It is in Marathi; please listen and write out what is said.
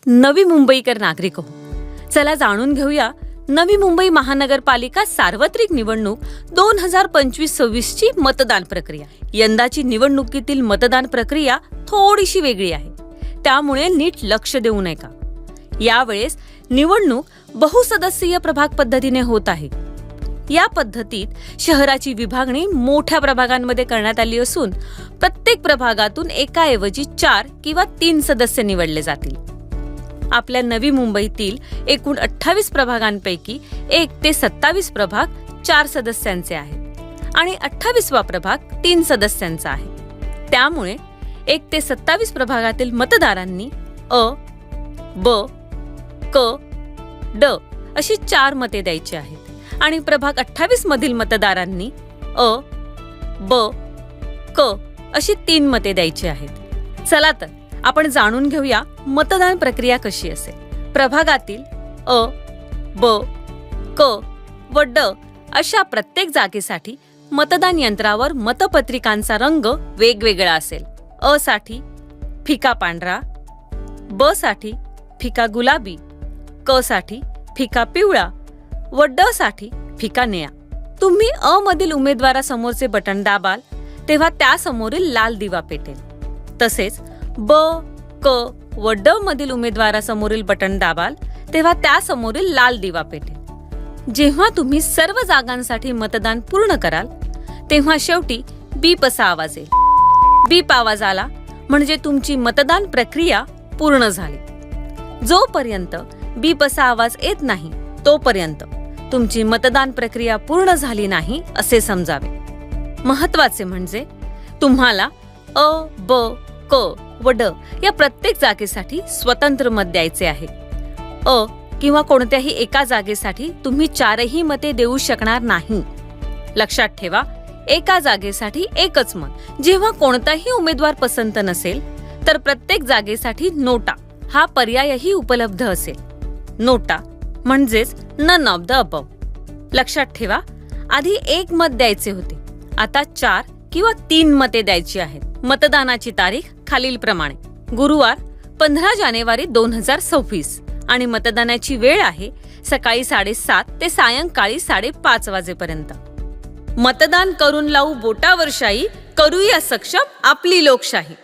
नवी मुंबईकर नागरिक हो. चला जाणून घेऊया नवी मुंबई महानगरपालिका सार्वत्रिक निवडणूक 2025-26 ची मतदान प्रक्रिया. यंदाची निवडणुकीतील मतदान प्रक्रिया थोडीशी वेगळी आहे, त्यामुळे नीट लक्ष देऊ नये का. यावेळेस निवडणूक बहुसदस्यीय प्रभाग पद्धतीने होत आहे. या पद्धतीत शहराची विभागणी मोठ्या प्रभागांमध्ये करण्यात आली असून प्रत्येक प्रभागातून एकाऐवजी 4 किंवा 3 सदस्य निवडले जातील. आपल्या नवी मुंबईतील एकूण 28 प्रभागांपैकी 1 ते 27 प्रभाग 4 सदस्यांचे आहेत आणि 28वा प्रभाग 3 सदस्यांचा आहे. त्यामुळे 1 ते 27 प्रभागातील मतदारांनी अ, ब, क, ड अशी 4 मते द्यायची आहेत आणि प्रभाग 28 मधील मतदारांनी अ, ब, क अशी 3 मते द्यायची आहेत. चला तर आपण जाणून घेऊया मतदान प्रक्रिया कशी असेल. प्रभागातील अ, ब, क व ड अशा प्रत्येक जागेसाठी मतदान यंत्रावर मतपत्रिकांचा रंग वेगवेगळा असेल. अ साठी फिका पांढरा, ब साठी फिका गुलाबी, क साठी फिका पिवळा व ड साठी फिका निळा. तुम्ही अ मधील उमेदवारासमोरचे बटन दाबाल तेव्हा त्यासमोरील लाल दिवा पेटेल. तसेच ब, क व ड मधील उमेदवारासमोरील बटन दाबाल तेव्हा त्यासमोरील लाल दिवा पेटेल. जेव्हा तुम्ही सर्व जागांसाठी मतदान पूर्ण कराल तेव्हा शेवटी बीप असा आवाज येईल. बीप आवाज आला म्हणजे तुमची मतदान प्रक्रिया पूर्ण झाली. जोपर्यंत बीप असा आवाज येत नाही तोपर्यंत तुमची मतदान प्रक्रिया पूर्ण झाली नाही असे समजावे. महत्त्वाचे म्हणजे तुम्हाला अ, ब, क व ड या प्रत्येक जागेसाठी स्वतंत्र मत द्यायचे आहे. अ किंवा कोणत्याही एका जागेसाठी तुम्ही 4ही मते देऊ शकणार नाही. लक्षात ठेवा, एका जागेसाठी एकच मत. जेव्हा कोणताही उमेदवार पसंत नसेल तर प्रत्येक जागेसाठी नोटा हा पर्यायही उपलब्ध असेल. नोटा म्हणजेच नन ऑफ द अबव. लक्षात ठेवा, आधी 1 मत द्यायचे होते, आता 4 किंवा 3 मते द्यायची आहेत. मतदानाची तारीख खालीलप्रमाणे: गुरुवार 15 जानेवारी 2026 आणि मतदानाची वेळ आहे सकाळी 7:30 ते सायंकाळी 5:30 वाजेपर्यंत. मतदान करून लावू बोटावर शाई, करूया सक्षम आपली लोकशाही.